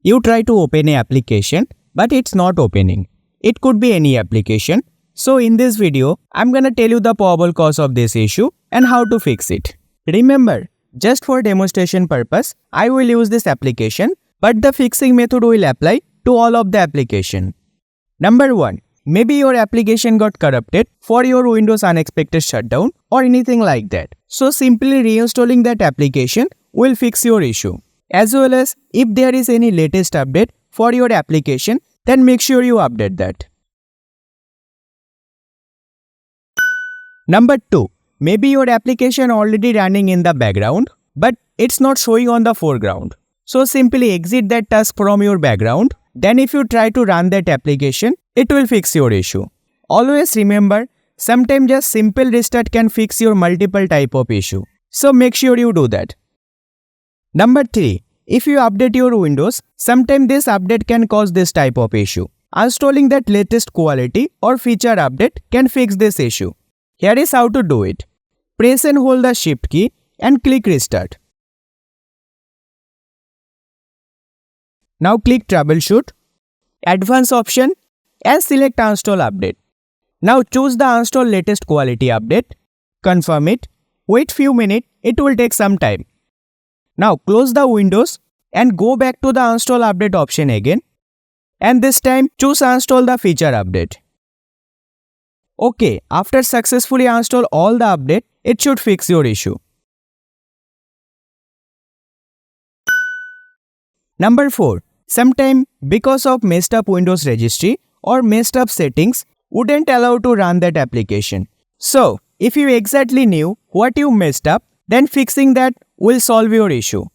You try to open an application, but it's not opening. It could be any application. So in this video, I'm gonna tell you the probable cause of this issue and how to fix it. Remember, just for demonstration purpose, I will use this application, but the fixing method will apply to all of the application. Number 1. Maybe your application got corrupted for your Windows unexpected shutdown or anything like that. So simply reinstalling that application will fix your issue. As well as if there is any latest update for your application, then make sure you update that. Number 2. Maybe your application already running in the background, but it's not showing on the foreground. So simply exit that task from your background. Then if you try to run that application, it will fix your issue. Always remember, sometimes just simple restart can fix your multiple type of issue. So make sure you do that. Number 3. If you update your Windows, sometimes this update can cause this type of issue. Installing that latest quality or feature update can fix this issue. Here is how to do it. Press and hold the Shift key and click Restart. Now click Troubleshoot, Advanced option and select Install Update. Now choose the Install Latest Quality Update. Confirm it. Wait few minutes, it will take some time. Now close the Windows and go back to the Install Update option again. And this time choose Install the feature update. Okay, after successfully install all the update, it should fix your issue. Number 4. Sometime because of messed up Windows registry or messed up settings wouldn't allow to run that application. So, if you exactly knew what you messed up, then fixing that will solve your issue.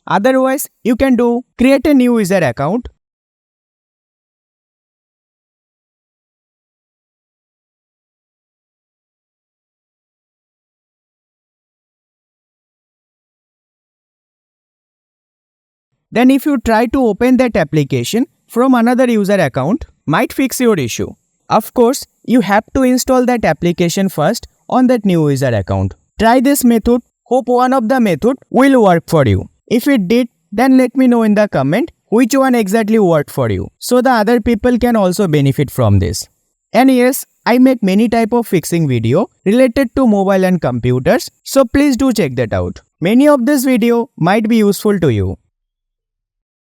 Otherwise, you can create a new user account. Then if you try to open that application from another user account, might fix your issue. Of course, you have to install that application first on that new user account. Try this method. Hope one of the method will work for you. If it did, then let me know in the comment which one exactly worked for you, so the other people can also benefit from this. And yes, I make many type of fixing video related to mobile and computers, so please do check that out. Many of this video might be useful to you.